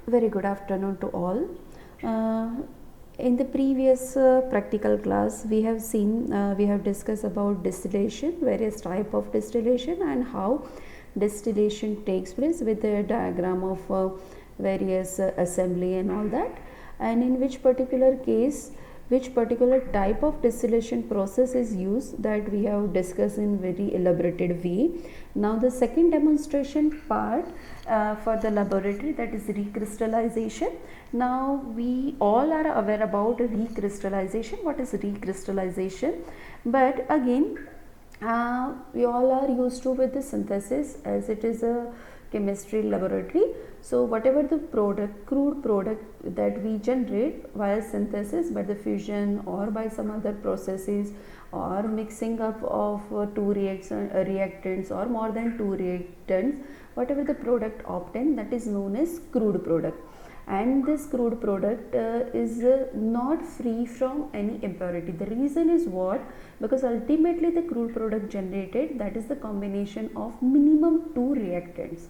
Very good afternoon to all. Uh, in the previous practical class, we have discussed about distillation, various type of distillation, and how distillation takes place with a diagram of various assembly and all that, and in which particular case which particular type of distillation process is used, that we have discussed in very elaborated way. Now the second demonstration part for the laboratory, that is recrystallization. Now we all are aware about recrystallization. What is recrystallization? But again, we all are used to with the synthesis, as it is a chemistry laboratory. So whatever the product, crude product that we generate via synthesis by the fusion or by some other processes, or mixing up of two reactants or more than two reactants, whatever the product obtained, that is known as crude product. And this crude product is not free from any impurity. The reason is what? Because ultimately the crude product generated, that is the combination of minimum two reactants.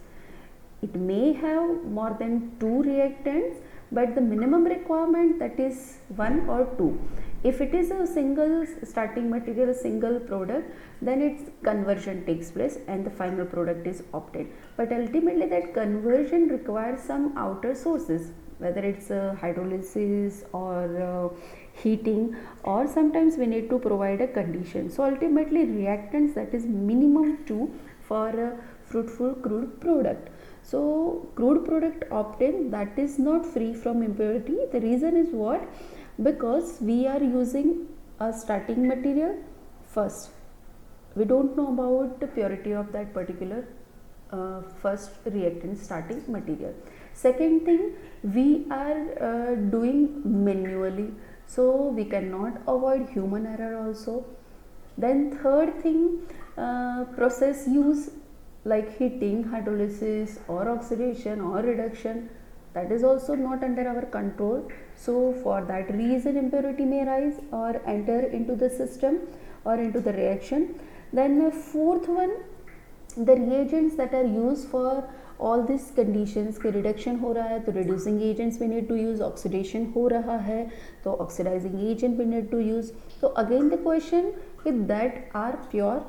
It may have more than two reactants, but the minimum requirement, that is one or two. If it is a single starting material, single product, then its conversion takes place and the final product is obtained. But ultimately that conversion requires some outer sources, whether it's hydrolysis or heating, or sometimes we need to provide a condition. So ultimately reactants, that is minimum two for a fruitful crude product. So crude product obtained, that is not free from impurity. The reason is what? Because we are using a starting material first. We don't know about the purity of that particular first reactant starting material. Second thing, we are doing manually, so we cannot avoid human error also. Then third thing, process use like heating, hydrolysis or oxidation or reduction, that is also not under our control. So for that reason impurity may rise or enter into the system or into the reaction. Then the fourth one, the reagents that are used for all these conditions कि reduction हो रहा है तो reducing agents we need to use, oxidation हो रहा है तो oxidizing agent we need to use. So again the question, if that are pure,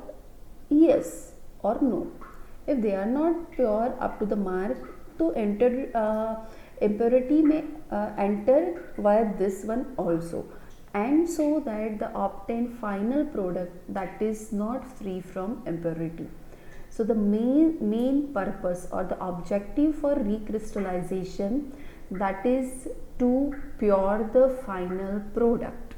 yes or no. If they are not pure up to the mark, to enter impurity may enter via this one also, and so that the obtained final product, that is not free from impurity. So the main purpose or the objective for recrystallization, that is to pure the final product,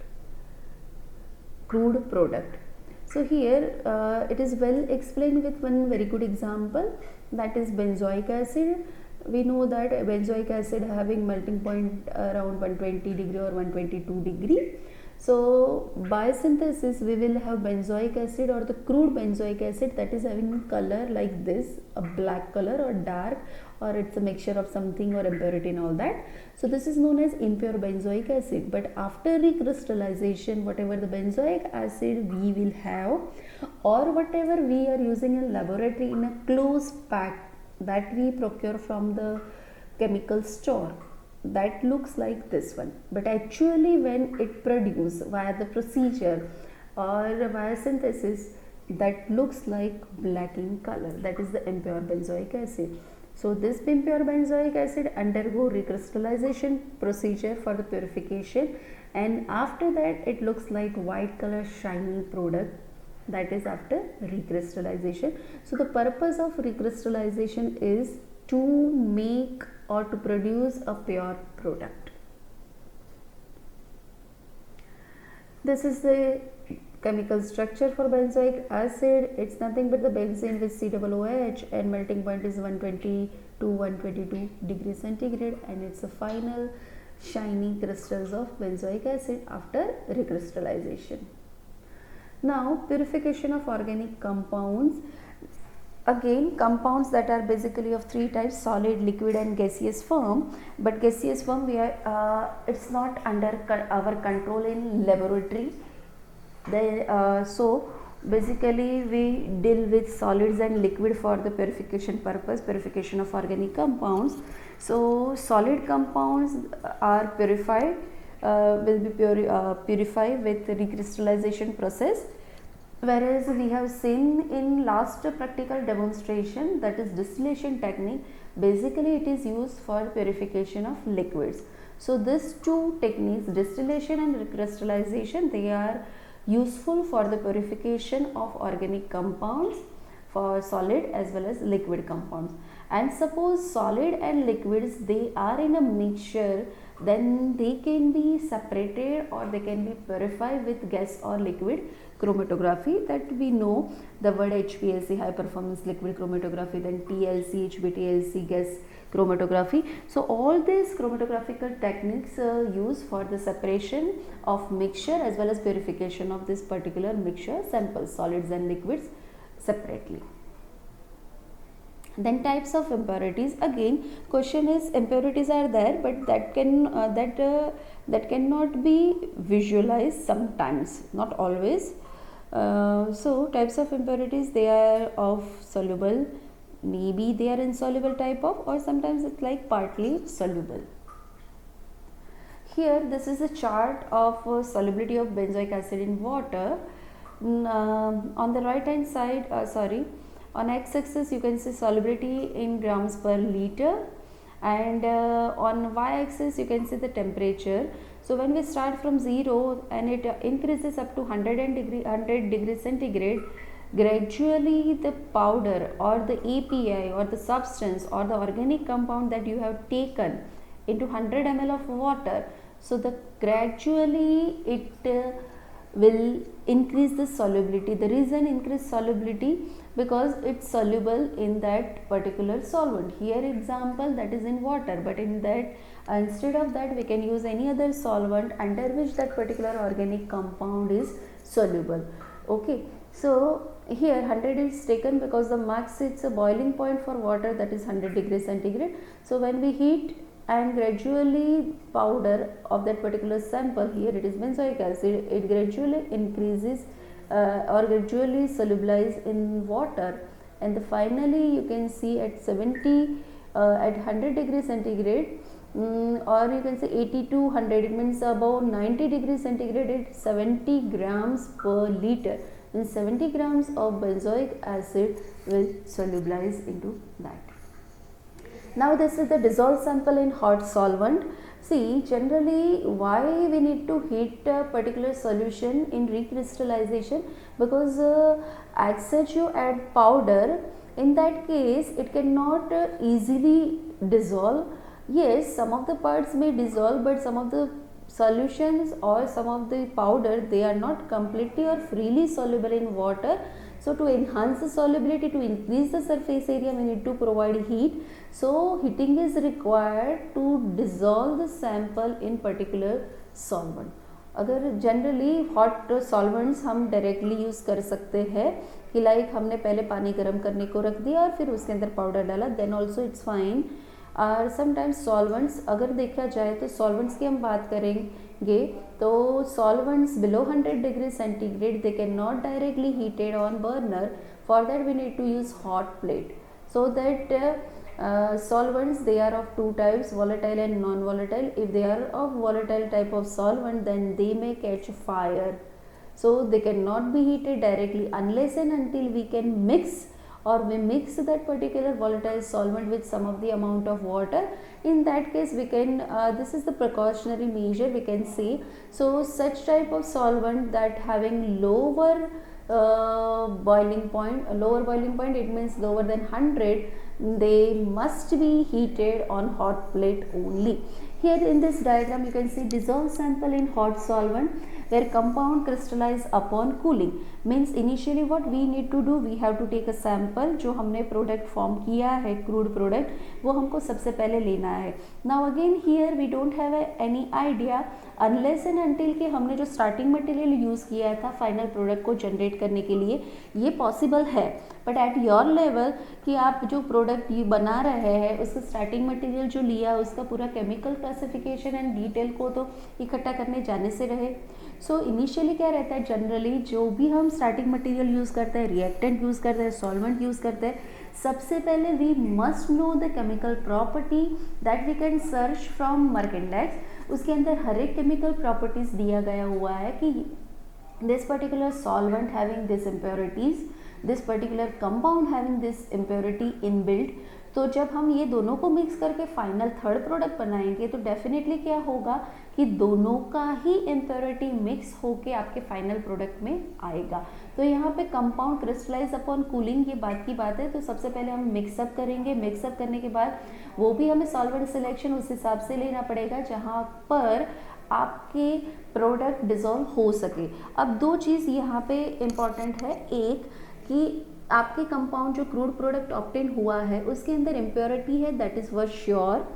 crude product. So here it is well explained with one very good example, that is benzoic acid. We know that benzoic acid having melting point around 120 degree or 122 degree. So by synthesis we will have benzoic acid or the crude benzoic acid, that is having color like this, a black color or dark, or it's a mixture of something or impurity and all that. So this is known as impure benzoic acid. But after recrystallization, whatever the benzoic acid we will have, or whatever we are using in laboratory in a closed pack that we procure from the chemical store, that looks like this one, but actually when it produced via the procedure or via synthesis, that looks like black in color, that is the impure benzoic acid. So this impure benzoic acid undergo recrystallization procedure for the purification, and after that it looks like white color shiny product, that is after recrystallization. So the purpose of recrystallization is to make or to produce a pure product. This is the chemical structure for benzoic acid. It's nothing but the benzene with COOH, and melting point is 120 to 122 degrees centigrade, and it's a final shiny crystals of benzoic acid after recrystallization. Now purification of organic compounds. Again, compounds that are basically of three types: solid, liquid and gaseous form. But gaseous form, we are it's not under our control in laboratory. So Basically, we deal with solids and liquid for the purification purpose, purification of organic compounds. So, solid compounds are purified, will be purified with recrystallization process. Whereas we have seen in last practical demonstration, that is distillation technique, basically it is used for purification of liquids. So these two techniques, distillation and recrystallization, they are useful for the purification of organic compounds for solid as well as liquid compounds. And suppose solid and liquids, they are in a mixture, then they can be separated or they can be purified with gas or liquid chromatography, that we know the word HPLC, high performance liquid chromatography, then TLC, HBTLC, gas chromatography. So all these chromatographical techniques used for the separation of mixture as well as purification of this particular mixture samples, solids and liquids separately. Then types of impurities, again question is, impurities are there but that cannot be visualized sometimes, not always. So types of impurities, they are of soluble, maybe they are insoluble type of, or sometimes it's like partly soluble. Here this is a chart of solubility of benzoic acid in water. On the right hand side, on x-axis you can see solubility in grams per liter, and on y-axis you can see the temperature. So when we start from 0 and it increases up to 100 degrees centigrade, gradually the powder or the API or the substance or the organic compound that you have taken into 100 ml of water, so the gradually it will increase the solubility. The reason increase solubility, because it's soluble in that particular solvent. Here example, that is in water, but in that instead of that we can use any other solvent under which that particular organic compound is soluble. Okay, so here 100 is taken because the max, it's a boiling point for water, that is 100 degrees centigrade. So when we heat and gradually powder of that particular sample, here it is benzoic acid, it gradually increases or gradually solubilize in water, and finally you can see at 70 at 100 degrees centigrade, or you can say 80 to 100, it means above 90 degrees centigrade, it's 70 grams per liter, and 70 grams of benzoic acid will solubilize into that. Now this is the dissolved sample in hot solvent. See, generally why we need to heat a particular solution in recrystallization, because as such you add powder, in that case it cannot easily dissolve. Yes, some of the parts may dissolve, but some of the solutions or some of the powder, they are not completely or freely soluble in water. So to enhance the solubility, to increase the surface area, we need to provide heat. So heating is required to dissolve the sample in particular solvent. अगर generally hot solvents हम directly use कर सकते हैं कि like हमने पहले पानी गर्म करने को रख दिया और फिर उसके अंदर पाउडर डाला, देन ऑल्सो इट्स फाइन. और समटाइम्स सॉल्वेंट्स, अगर देखा जाए तो सॉल्वेंट्स की हम बात करेंगे तो solvents below 100 degree centigrade, they can not directly heated on burner. For that we need to use hot plate. So that solvents, they are of two types, volatile and non-volatile. If they are of volatile type of solvent, then they may catch fire, so they cannot be heated directly unless and until we can mix, or we mix that particular volatile solvent with some of the amount of water. In that case we can this is the precautionary measure we can see. So such type of solvent that having lower boiling point, it means lower than 100, they must be heated on hot plate only. Here in this diagram you can see dissolved sample in hot solvent where compound crystallize upon cooling. Means initially what we need to do, we have to take a sample. जो हमने product form किया है, crude product, वो हमको सबसे पहले लेना है. Now again here we don't have any idea unless and until कि हमने जो starting material use किया था final product को generate करने के लिए, ये possible है. बट एट योर लेवल कि आप जो प्रोडक्ट ये बना रहे हैं उसका स्टार्टिंग मटेरियल जो लिया उसका पूरा केमिकल क्लासिफिकेशन एंड डिटेल को तो इकट्ठा करने जाने से रहे. सो इनिशियली क्या रहता है, जनरली जो भी हम स्टार्टिंग मटेरियल यूज़ करते हैं, रिएक्टेंट यूज़ करते हैं, सॉल्वेंट यूज़ करते हैं, सबसे पहले we must know the chemical property that we can search from Merck index. उसके अंदर हर एक केमिकल प्रॉपर्टीज़ दिया गया हुआ है कि this particular solvent having this impurities, this particular compound having this impurity inbuilt। तो जब हम ये दोनों को मिक्स करके फाइनल थर्ड प्रोडक्ट बनाएंगे तो डेफिनेटली क्या होगा कि दोनों का ही इम्प्योरिटी मिक्स होके आपके फाइनल प्रोडक्ट में आएगा। तो यहाँ पे कंपाउंड क्रिस्टलाइज अपॉन कूलिंग ये बात की बात है। तो सबसे पहले हम मिक्सअप करेंगे, मिक्सअप करने के बाद वो भी हमें सॉल्वेंट सिलेक्शन उस हिसाब से लेना पड़ेगा जहाँ पर आपके प्रोडक्ट डिज़ोल्व हो सके। अब दो चीज़ यहाँ पे इम्पॉर्टेंट है, एक कि आपके कंपाउंड जो क्रूड प्रोडक्ट ऑब्टेन हुआ है उसके अंदर इम्प्योरिटी है, दैट इज़ फॉर श्योर।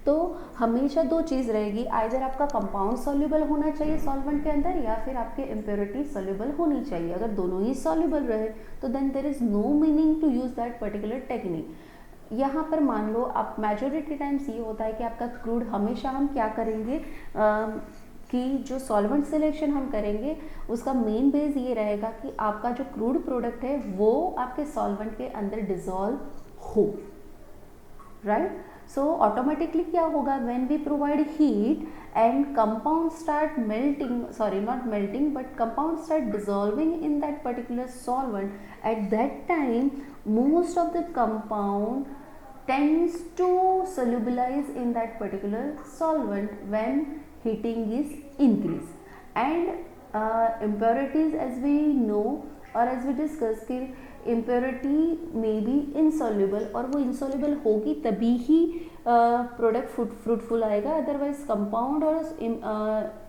तो हमेशा दो चीज़ रहेगी, आइदर आपका कंपाउंड सॉल्युबल होना चाहिए सॉल्वेंट के अंदर या फिर आपके इम्प्योरिटी सॉल्युबल होनी चाहिए। अगर दोनों ही सॉल्युबल रहे तो then there is no meaning to use that particular technique. यहाँ पर मान लो आप मेजॉरिटी टाइम्स ये होता है कि आपका क्रूड हमेशा हम क्या करेंगे कि जो सॉल्वेंट सिलेक्शन हम करेंगे उसका मेन बेस ये रहेगा कि आपका जो क्रूड प्रोडक्ट है वो आपके सॉल्वेंट के अंदर डिसॉल्व हो, राइट। सो ऑटोमेटिकली क्या होगा, when we provide heat and compound start melting, sorry not melting but compound start dissolving in that particular solvent, at that time most of the compound tends to solubilize in that particular solvent when heating is increased। and impurities as we know or as we discussed कि impurity may be insoluble और वो insoluble होगी तभी ही product fruitful आएगा। Otherwise compound और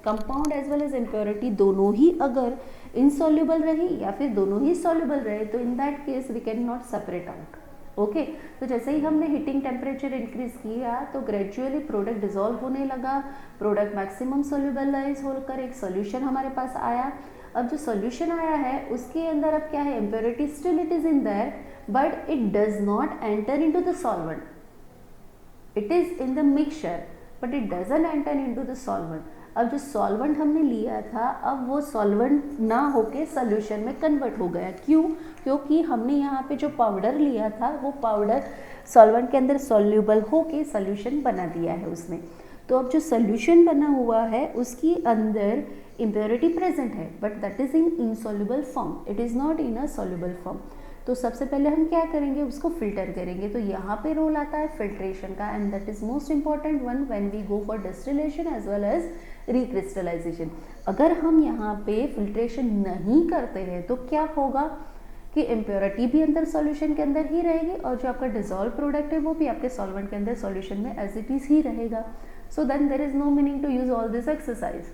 compound as well as impurity दोनों ही अगर insoluble रही या फिर दोनों ही soluble रहे तो in that case we can not separate out। Okay तो जैसे ही हमने हीटिंग टेम्परेचर इंक्रीज किया तो ग्रेजुअली प्रोडक्ट डिसॉल्व होने लगा, प्रोडक्ट मैक्सिमम सोल्यूबलाइज होकर एक सोल्यूशन हमारे पास आया। अब जो सोल्यूशन आया है उसके अंदर अब क्या है, impurity still it is in their but it does not enter into the solvent, it is in the mixture but it doesn't enter into the solvent. अब जो सॉल्वेंट हमने लिया था अब वो सॉल्वेंट ना होके सोल्यूशन में कन्वर्ट हो गया। क्यों? क्योंकि हमने यहाँ पे जो पाउडर लिया था वो पाउडर सॉल्वेंट के अंदर सॉल्यूबल होके सोल्यूशन बना दिया है उसने। तो अब जो सोल्यूशन बना हुआ है उसके अंदर इम्प्योरिटी प्रेजेंट है but that is in insoluble form, it is not in a soluble form. तो सबसे पहले हम क्या करेंगे, उसको फिल्टर करेंगे। तो यहाँ पे रोल आता है फिल्ट्रेशन का and that is most important one when we go for distillation as well as recrystallisation. अगर हम यहाँ पे फिल्ट्रेशन नहीं करते हैं तो क्या होगा कि इम्प्योरिटी भी अंदर सॉल्यूशन के अंदर ही रहेगी और जो आपका डिसॉल्व प्रोडक्ट है वो भी आपके सॉल्वेंट के अंदर सॉल्यूशन में एज इट इज ही रहेगा। So then there is no meaning to use all this exercise.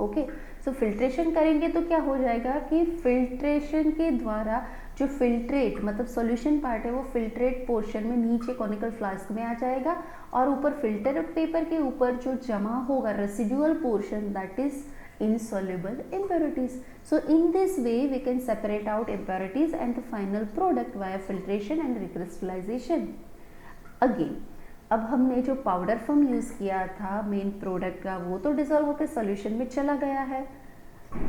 Okay so filtration करेंगे तो क्या हो जाएगा कि फिल्ट्रेशन के द्वारा जो फिल्ट्रेट मतलब सॉल्यूशन पार्ट है वो फिल्ट्रेट पोर्शन में नीचे कॉनिकल फ्लास्क में आ जाएगा और ऊपर फिल्टर पेपर के ऊपर जो जमा होगा residual portion that is insoluble impurities। So in this way we can separate out impurities and the final product via filtration and recrystallization। Again अब हमने जो पाउडर फॉर्म यूज़ किया था मेन प्रोडक्ट का वो तो डिसॉल्व होकर सोल्यूशन में चला गया है,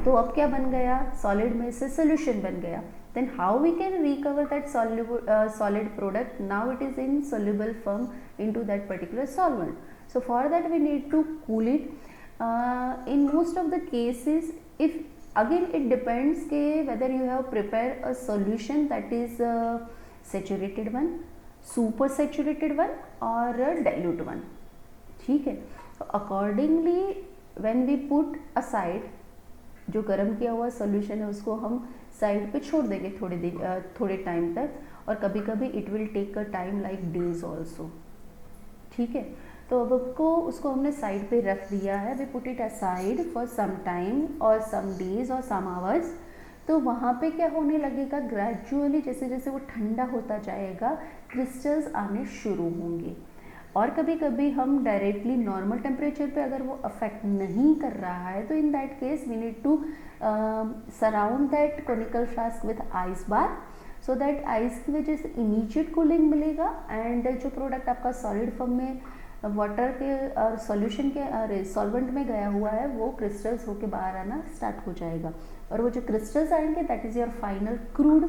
तो अब क्या बन गया, सॉलिड में से सोल्यूशन बन गया। Then how we can recover that solid product, now it is in soluble form into that particular solvent. So for that we need to cool it. in most of the cases if again it depends ke whether you have prepared a solution that is saturated one, super saturated one or a dilute one, ठीक है। तो accordingly when we put aside जो गर्म किया हुआ solution है उसको हम साइड पे छोड़ देंगे थोड़े टाइम तक और कभी कभी it will take a time like days also, ठीक है। तो अब उसको हमने साइड पे रख दिया है, we put it aside for some time और सम डेज और सम आवर्स। तो वहाँ पे क्या होने लगेगा, ग्रेजुअली जैसे जैसे वो ठंडा होता जाएगा क्रिस्टल्स आने शुरू होंगे। और कभी कभी हम डायरेक्टली नॉर्मल टेम्परेचर पे अगर वो अफेक्ट नहीं कर रहा है तो in that case we need to surround that conical flask with ice bar so that ice की वजह से इमीडिएट कूलिंग मिलेगा एंड जो प्रोडक्ट आपका सॉलिड फॉर्म में वाटर के और सॉल्यूशन के सॉल्वेंट में गया हुआ है वो क्रिस्टल्स होके बाहर आना स्टार्ट हो जाएगा, और वो जो क्रिस्टल्स आएंगे that is your final crude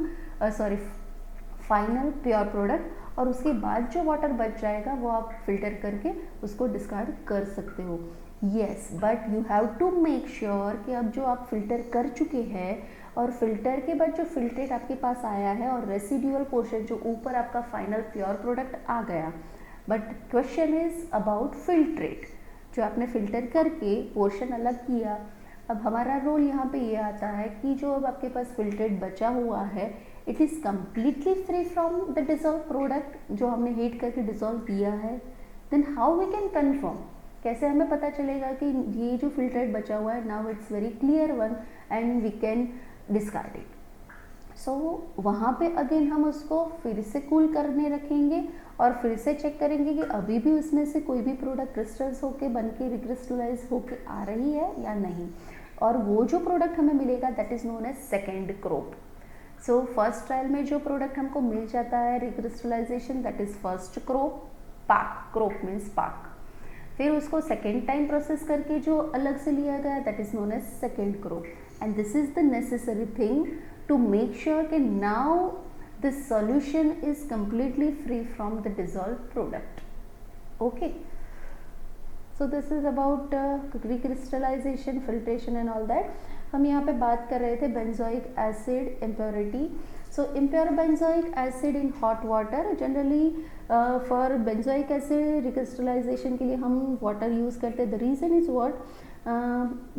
final pure product. और उसके बाद जो वाटर बच जाएगा वो आप फिल्टर करके उसको डिस्कार्ड कर सकते हो। Yes, but you have to make sure कि अब जो आप फिल्टर कर चुके हैं और फिल्टर के बाद जो फिल्ट्रेट आपके पास आया है और रेसिड्यूअल पोर्शन जो ऊपर आपका फाइनल प्योर प्रोडक्ट आ गया, but question is about filtrate जो आपने फिल्टर करके पोर्शन अलग किया। अब हमारा रोल यहाँ पे ये आता है कि जो अब आपके पास फिल्ट्रेट बचा हुआ है it is completely free from the dissolve product जो हमने हीट करके डिजॉल्व किया है। Then how we can confirm, कैसे हमें पता चलेगा कि ये जो फिल्ट्रेट बचा हुआ है now it's very clear one and we can discard it. So वहाँ पे अगेन हम उसको फिर से कूल करने रखेंगे और फिर से चेक करेंगे कि अभी भी उसमें से कोई भी प्रोडक्ट क्रिस्टल्स होके बन के रिक्रिस्टलाइज होके आ रही है या नहीं, और वो जो प्रोडक्ट हमें मिलेगा that is known as second crop. So first trial में जो प्रोडक्ट हमको मिल जाता है recrystallisation that is first crop, पाक, क्रोप मीन्स पाक। फिर उसको सेकेंड टाइम प्रोसेस करके जो अलग से लिया गया that is known as second crop, and this is the necessary thing to make sure कि now the solution is completely free from the dissolved product. Okay, so this is about recrystallization, filtration and all that. हम यहाँ पे बात कर रहे थे benzoic acid impurity. So impure benzoic acid in hot water, generally for benzoic acid recrystallization के लिए हम water use करते हैं. The reason is what?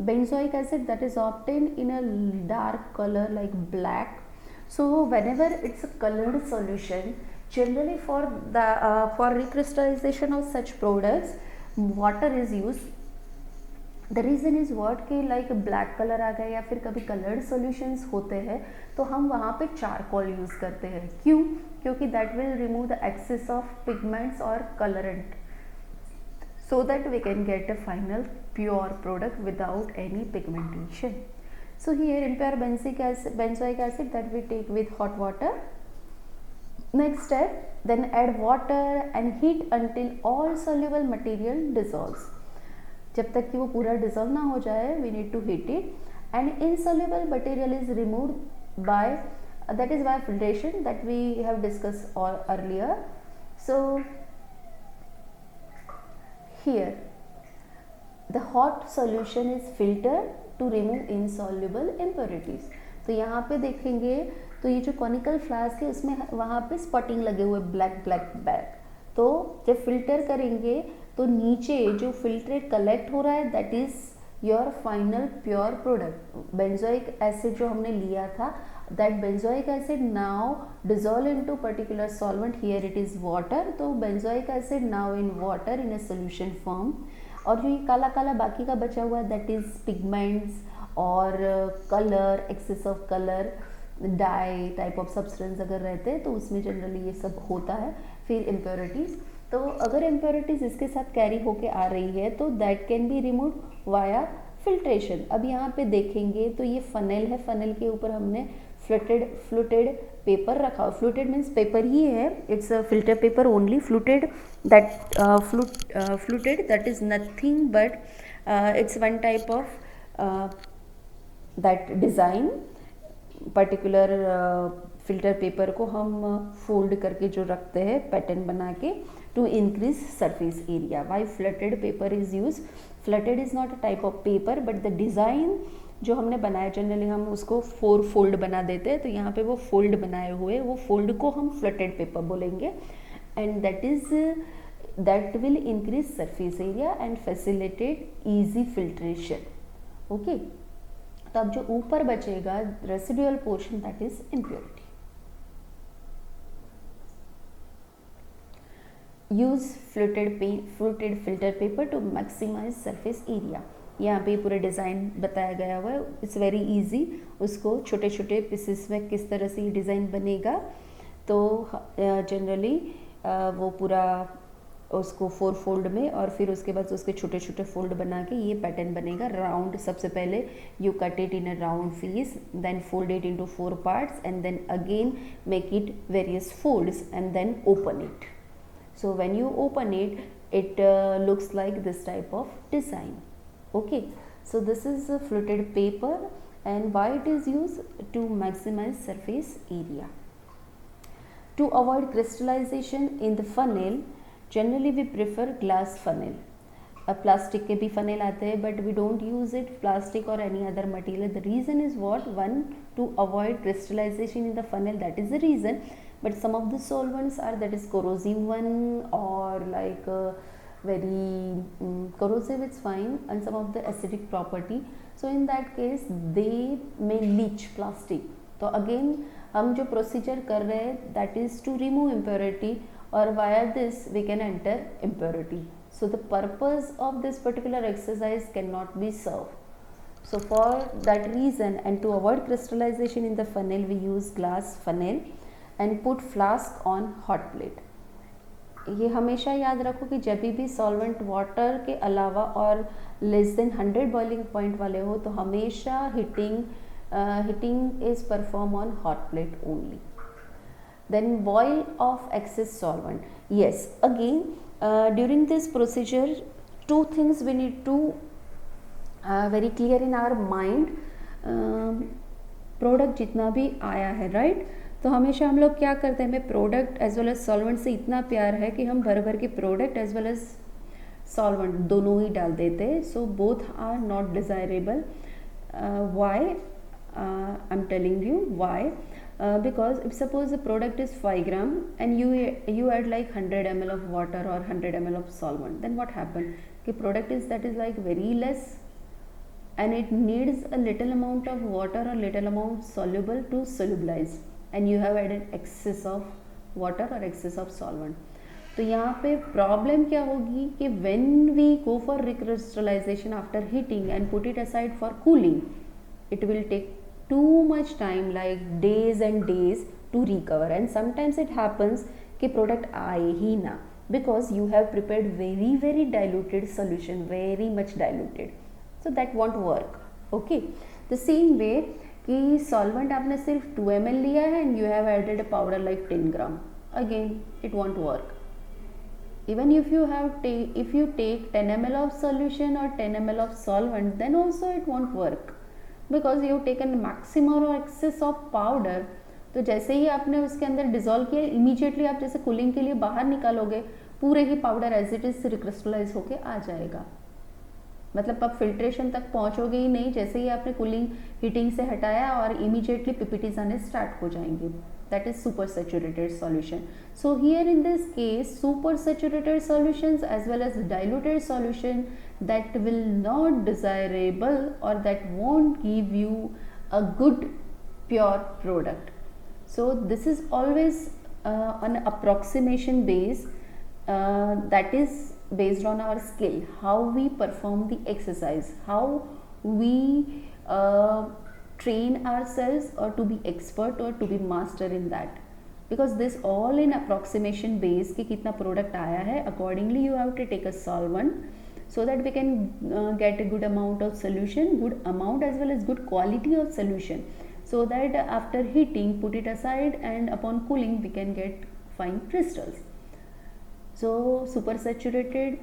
Benzoic acid that is obtained in a dark color like black. So whenever it's a colored solution, generally for the for recrystallization of such products water is used. The reason is what कि like black color आ गया या फिर कभी colored solutions होते हैं तो हम वहाँ पे charcoal use करते हैं। क्यों? क्योंकि that will remove the excess of pigments or colorant so that we can get a final pure product without any pigmentation. So here impure benzoic acid that we take with hot water. Next step, then add water and heat until all soluble material dissolves. जब तक कि वो पूरा dissolve ना हो जाए we need to heat it, and insoluble material is removed by that is by filtration that we have discussed earlier. So here the hot solution is filtered to remove insoluble impurities. तो यहाँ पे देखेंगे तो ये जो conical flask है उसमें वहाँ पे स्पॉटिंग लगे हुए ब्लैक ब्लैक बैग, तो जब फिल्टर करेंगे तो नीचे जो फिल्ट्रेट कलेक्ट हो रहा है that is your final pure product. Benzoic acid जो हमने लिया था that benzoic acid now dissolve into particular solvent, here it is water, तो benzoic acid now in water in a solution form. और जो ये काला काला बाकी का बचा हुआ है दैट इज़ पिगमेंट्स और colour, excess of colour, dye type of substance अगर रहते हैं तो उसमें जनरली ये सब होता है। फिर इम्प्योरिटीज़, तो अगर इम्प्योरिटीज़ इसके साथ कैरी होके आ रही है तो that can be remove via filtration. अब यहाँ पे देखेंगे तो ये फनेल है, फनेल के ऊपर हमने फ्लूटेड पेपर रखा। फ्लूटेड मीन्स पेपर ही है, it's a filter paper only. Fluted that is nothing but it's one type of that design. Particular filter paper को हम फोल्ड करके जो रखते हैं पैटर्न बना के to increase surface area. Why fluted paper is use? Fluted is not a type of paper but the design जो हमने बनाया जनरली हम उसको 4 फोल्ड बना देते हैं, तो यहाँ पे वो फोल्ड बनाए हुए वो फोल्ड को हम फ्लटेड पेपर बोलेंगे, and that will increase surface area and facilitate easy filtration. Okay, तो अब जो ऊपर बचेगा residual portion that is impurity. Use fluted filter paper to maximise surface area. यहाँ पे पूरा डिज़ाइन बताया गया हुआ है, इट्स वेरी इजी। उसको छोटे छोटे पीसेस में किस तरह से ये डिज़ाइन बनेगा, तो जनरली वो पूरा उसको 4 फोल्ड में और फिर उसके बाद उसके छोटे छोटे फोल्ड बना के ये पैटर्न बनेगा। राउंड, सबसे पहले you cut it in a round piece, then fold it into 4 parts and then again make it various folds and then open it. So when you open it, it looks like this type of design. Okay, so this is a fluted paper, and why it is used? To maximize surface area. To avoid crystallization in the funnel, generally we prefer glass funnel. Plastic के भी funnel आते हैं, but we don't use it plastic और any other material. The reason is what? One, to avoid crystallization in the funnel, that is the reason. But some of the solvents are, that is corrosive one, or like very corrosive, it's fine, and some of the acidic property. So in that case they may leach plastic. तो again हम जो procedure कर रहे हैं, that is to remove impurity, और via this we can enter impurity. So the purpose of this particular exercise cannot be served. So for that reason, and to avoid crystallization in the funnel, we use glass funnel and put flask on hot plate. ये हमेशा याद रखो कि जब भी solvent water के अलावा और लेस देन 100 बॉइलिंग पॉइंट वाले हो, तो हमेशा heating is perform on hot plate only. Then boil of excess solvent. Yes, again during this procedure, two things we need to very clear in our mind. Product जितना भी आया है, right, तो हमेशा हम लोग क्या करते हैं, हमें product as well as solvent से इतना प्यार है कि हम भर भर के product as well as solvent दोनों ही डाल देते हैं. So both are not desirable. Why? I am telling you why. Because if suppose the product is 5 gram and you add like 100 ml of water or 100 ml of solvent, then what happen? The product is that is like very less, and it needs a little amount of water or little amount soluble to solubilize, and you have added excess of water or excess of solvent. तो यहाँ पे problem क्या होगी कि when we go for recrystallization after heating and put it aside for cooling, it will take too much time, like days and days to recover, and sometimes it happens कि product आए ही ना, because you have prepared very very diluted solution, very much diluted, so that won't work. Okay, the same way कि solvent आपने सिर्फ 2 ml लिया है and you have added a powder like 10 gram, again it won't work. Even if you take 10 ml of solution or 10 ml of solvent, then also it won't work, because you taken maximum और access of powder. तो जैसे ही आपने उसके अंदर dissolve किया, immediately आप जैसे cooling के लिए बाहर निकालोगे, पूरे ही powder as it is recrystallise होके आ जाएगा. मतलब आप फिल्ट्रेशन तक पहुंचोगे ही नहीं, जैसे ही आपने कूलिंग हीटिंग से हटाया और इमीडिएटली पीपीटीज आने स्टार्ट हो जाएंगे. that is super saturated solution. So here in this case, super saturated solutions as well as diluted solution, that will not desirable or that won't give you a good pure product. So this is always an approximation base, that is based on our skill, how we perform the exercise, how we train ourselves or to be expert or to be master in that, because this all in approximation base कि कितना product आया है, accordingly you have to take a solvent so that we can get a good amount of solution, good amount as well as good quality of solution, so that after heating put it aside and upon cooling we can get fine crystals. So super saturated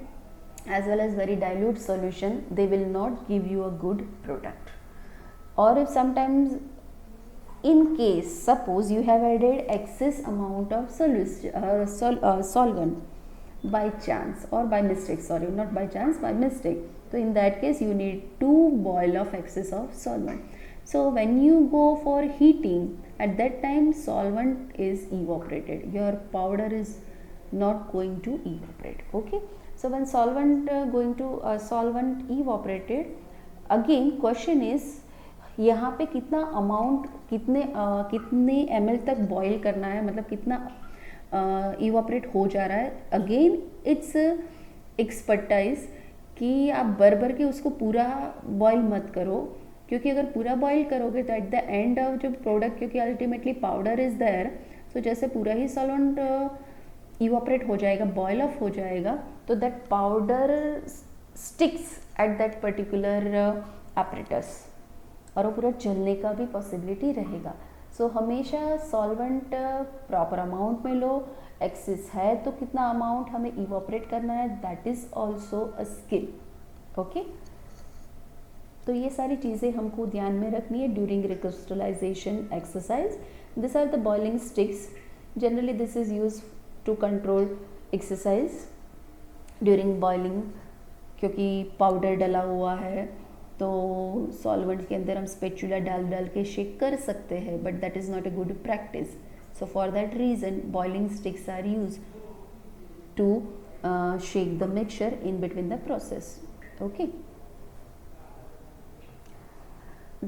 as well as very dilute solution, they will not give you a good product. Or if sometimes in case suppose you have added excess amount of solvent by chance or by mistake, sorry, not by chance, by mistake, so in that case you need to boil off excess of solvent. So when you go for heating, at that time solvent is evaporated, your powder is not going to evaporate. Okay, so when solvent solvent evaporated, again question is यहाँ पे कितना amount, कितने ml तक boil करना है, मतलब कितना evaporate हो जा रहा है. अगेन इट्स एक्सपर्टाइज कि आप भर भर के उसको पूरा बॉईल मत करो, क्योंकि अगर पूरा बॉईल करोगे तो एट द एंड ऑफ जो प्रोडक्ट, क्योंकि अल्टीमेटली पाउडर इज देयर, तो जैसे पूरा ही सॉल्वेंट इवापरेट हो जाएगा, बॉयल ऑफ हो जाएगा, तो that powder sticks at that particular apparatus और वो पूरा जलने का भी पॉसिबिलिटी रहेगा. सो हमेशा सॉल्वेंट प्रॉपर अमाउंट में लो, एक्सेस है तो कितना अमाउंट हमें इवोपरेट करना है, that is also a skill. Okay, तो ये सारी चीज़ें हमको ध्यान में रखनी है during recrystallisation exercise. This are the boiling sticks. Generally this is use to control exercise during boiling, क्योंकि पाउडर डला हुआ है तो सॉल्वेंट के अंदर हम स्पेचुला डाल डाल के शेक कर सकते हैं, but that is not a good practice. So for that reason boiling sticks are use to shake the mixture in between the process. Okay,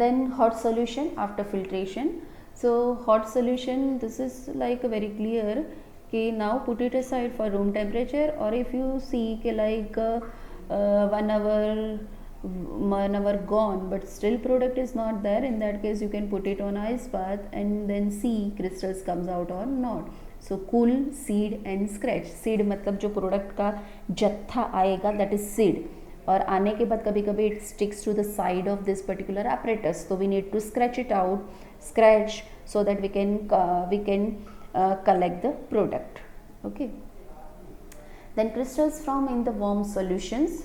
then hot solution after filtration. So hot solution, this is like very clear कि now put it aside for room temperature, or if you see कि like 1 hour gone but still product is not there, in that case you can put it on ice bath and then see crystals comes out or not. So cool, seed and scratch. Seed मतलब जो product का जत्था आएगा that is seed, और आने के बाद कभी कभी it sticks to the side of this particular apparatus, so we need to scratch it out, scratch, so that we can collect the product. Okay, then crystals from in the warm solutions.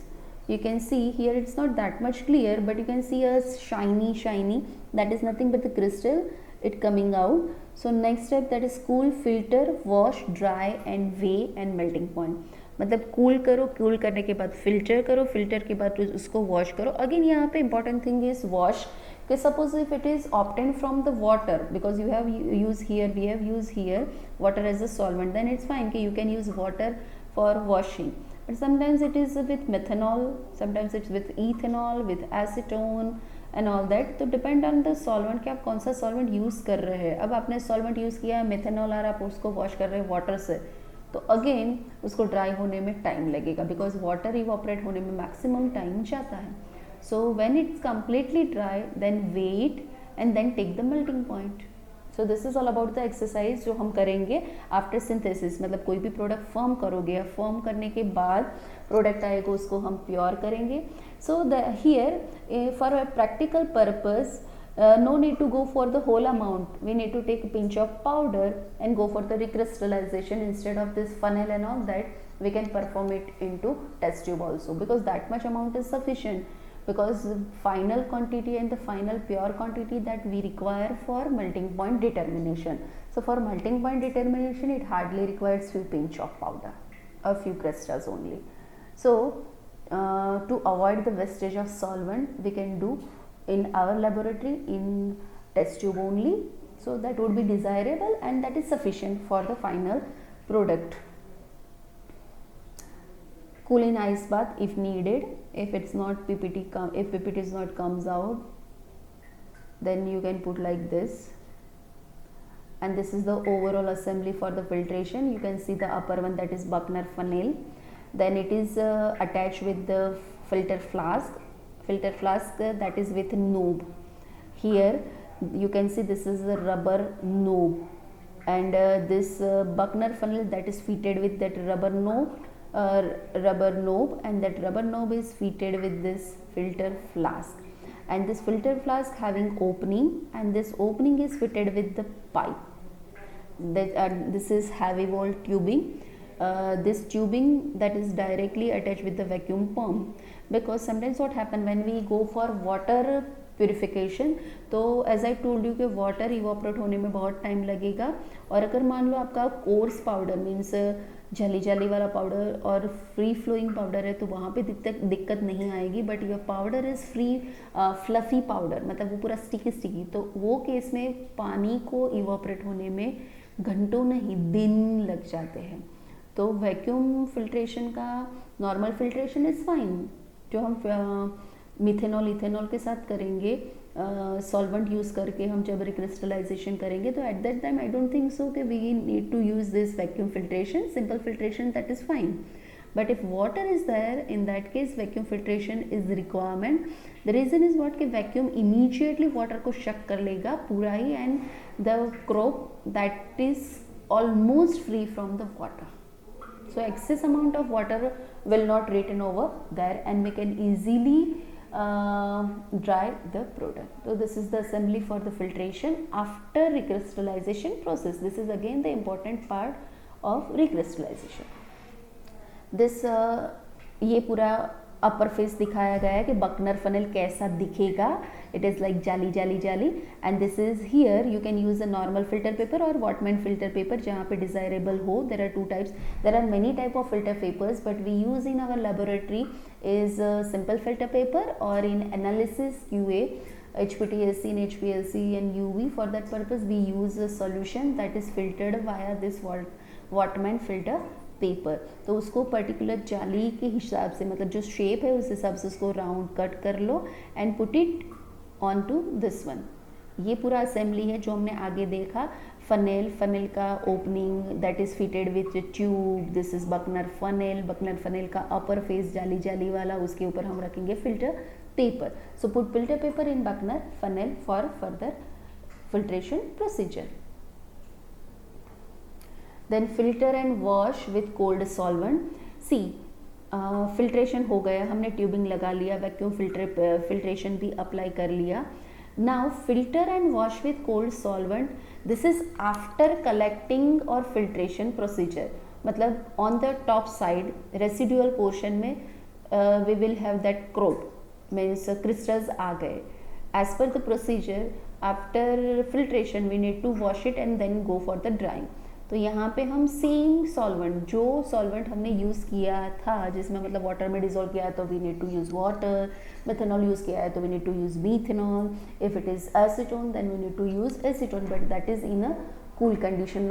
You can see here it's not that much clear, but you can see a shiny, that is nothing but the crystal it coming out. So next step, that is cool, filter, wash, dry and weigh and melting point. मतलब cool करो, cool करने के बाद filter करो, filter के बाद उसको wash करो. अगेन यहाँ पे इंपॉर्टेंट थिंग इज वॉश. कि suppose if it is obtain from the water, because you have use here, we have use here water as a solvent, then it's fine कि you can use water for washing. But sometimes it is with methanol, sometimes it's with ethanol, with acetone and all that. तो depend on the solvent कि आप कौन सा solvent use कर रहे हैं. अब आपने solvent use किया है methanol और आप उसको wash कर रहे हैं water से, तो again उसको dry होने में time लगेगा, because water evaporate होने में maximum time जाता है. So when it's completely dry, then wait and then take the melting point. So this is all about the exercise जो हम करेंगे आफ्टर सिंथेसिस. मतलब कोई भी प्रोडक्ट फॉर्म करोगे या फॉर्म करने के बाद प्रोडक्ट आएगा उसको हम प्योर करेंगे. So the here for a practical purpose no need to go for the whole amount. We need to take a pinch of powder and go for the recrystallization instead of this funnel and all that. We can perform it into test tube also, because that much amount is sufficient, because final quantity and the final pure quantity that we require for melting point determination. So for melting point determination it hardly requires few pinch of powder, a few crystals only. So to avoid the wastage of solvent, we can do in our laboratory in test tube only, so that would be desirable and that is sufficient for the final product. Cool in ice bath if needed. If it's not PPT, if PPT is not comes out, then you can put like this. And this is the overall assembly for the filtration. You can see the upper one, that is Buckner funnel. Then it is attached with the filter flask. Filter flask that is with knob. Here you can see this is a rubber knob, and this Buckner funnel that is fitted with that rubber knob. And that rubber knob is fitted with this filter flask, and this filter flask having opening, and this opening is fitted with the pipe. This is heavy wall tubing. This tubing that is directly attached with the vacuum pump, because sometimes what happen when we go for water purification, तो as I told you कि water evaporate होने में बहुत time लगेगा. और अगर मान लो आपका कोर्स पाउडर मीन्स जली जली वाला पाउडर और फ्री फ्लोइंग पाउडर है, तो वहाँ पे दिक्कत नहीं आएगी. But your powder is free fluffy powder, मतलब वो पूरा स्टिकी, तो वो केस में पानी को इवापोरेट होने में घंटों नहीं दिन लग जाते हैं. तो वैक्यूम फिल्ट्रेशन का नॉर्मल फिल्ट्रेशन इज़ फाइन, जो हम मिथेनॉल इथेनॉल के साथ करेंगे, सॉल्वेंट यूज़ करके हम जब रिक्रिस्टलाइजेशन करेंगे, तो at that time I don't think so कि we need to use this vacuum filtration. Simple filtration that is fine. But if water is there, in that case vacuum filtration is requirement. The reason is what कि vacuum immediately water को suck कर लेगा पूरा ही, and the crop that is almost free from the water. So excess amount of water will not return over there, and we can easily dry the product. So this is the assembly for the filtration after recrystallization process. This is again the important part of recrystallization. This ये पूरा अपर face दिखाया गया है कि Bucknor funnel कैसा दिखेगा. It is like जाली जाली जाली. And this is here you can use a normal filter paper और वॉटमैन फिल्टर पेपर जहाँ पे डिज़ायरेबल हो. There are two types. There are many type of filter papers but we use in our laboratory is simple filter paper और in analysis QA HPTSC and HPLC and UV. For that purpose we use a solution that is filtered via this Whatman filter paper. तो उसको particular जाली के हिसाब से, मतलब जो shape है उस हिसाब से उसको राउंड कट कर लो and put it on to this one. ये पूरा असेंबली है जो हमने आगे देखा. फनेल का opening that is fitted with tube. This is Buchner funnel का अपर फेस जाली जाली वाला, उसके ऊपर हम रखेंगे filter paper. So put filter paper in Buchner funnel for further filtration procedure. Then filter and wash with cold solvent. See filtration हो गया, हमने ट्यूबिंग लगा लिया, वैक्यूम फिल्ट्रेशन भी अप्लाई कर लिया. Now filter and wash with cold solvent. This is after collecting और filtration procedure. मतलब on the top side residual portion में we will have that crop, means crystals आ गए. As per the procedure after filtration we need to wash it and then go for the drying. तो यहाँ पे हम same solvent, जो solvent हमने use किया था जिसमें मतलब वाटर में डिजोल्व किया है तो we need to use water. Methanol use किया है तो we need to use methanol. If it is acetone then we need to use acetone, but that is in a cool condition,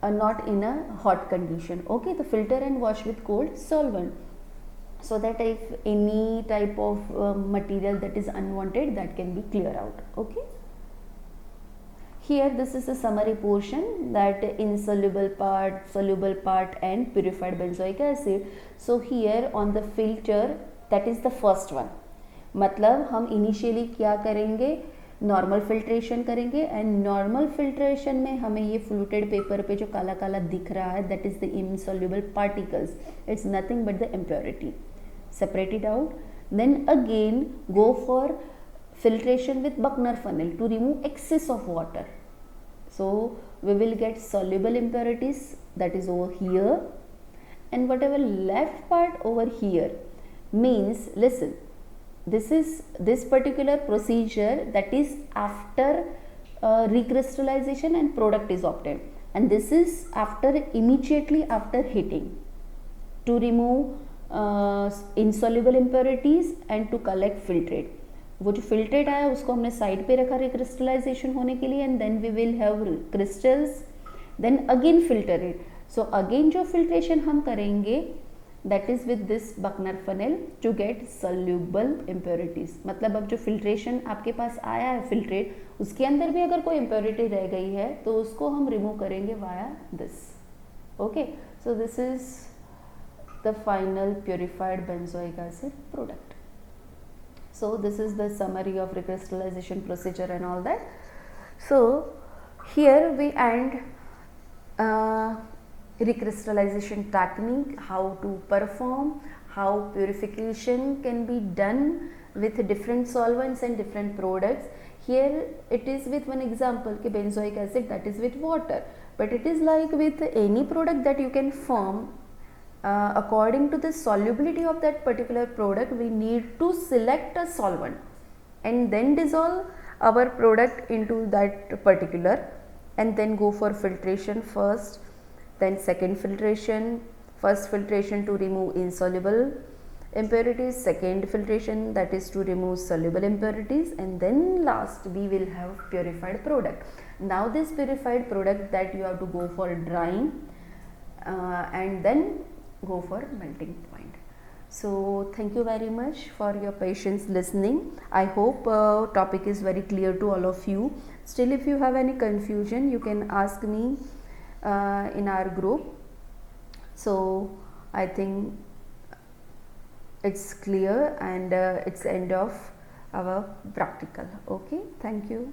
not in a hot condition. Okay, the filter and wash with cold solvent so that if any type of material that is unwanted, that can be clear out. Okay. Here this is a summary portion, that insoluble part, soluble part and purified benzoic acid. So here on the filter, that is the first one. मतलब हम initially क्या करेंगे, normal filtration करेंगे and normal filtration में हमें ये fluted paper पे जो काला काला दिख रहा है that is the insoluble particles. It's nothing but the impurity. Separate it out. Then again go for filtration with Buckner funnel to remove excess of water. So we will get soluble impurities, that is over here, and whatever left part over here means, listen, this particular procedure that is after recrystallization and product is obtained, and this is immediately after heating to remove insoluble impurities and to collect filtrate. वो जो filtrate आया उसको हमने side पे रखा recrystallisation होने के लिए, and then we will have crystals, then again filter it. So again जो फिल्ट्रेशन हम करेंगे that is with this Buchner funnel to get soluble impurities. मतलब अब जो फिल्ट्रेशन आपके पास आया है फिल्ट्रेट, उसके अंदर भी अगर कोई इम्प्योरिटी रह गई है तो उसको हम रिमूव करेंगे via this. Okay, so this is the final purified benzoic acid product. So this is the summary of recrystallization procedure and all that. So here we end recrystallization technique, how to perform, how purification can be done with different solvents and different products. Here it is with one example कि benzoic acid, that is with water, but it is like with any product that you can form. According to the solubility of that particular product, we need to select a solvent and then dissolve our product into that particular, and then go for filtration first, then second filtration, first filtration to remove insoluble impurities, second filtration that is to remove soluble impurities, and then last we will have purified product. Now this purified product that you have to go for drying and then go for melting point. So thank you very much for your patience listening. I hope topic is very clear to all of you. Still, if you have any confusion, you can ask me in our group. So I think it's clear, and it's end of our practical. Okay, thank you.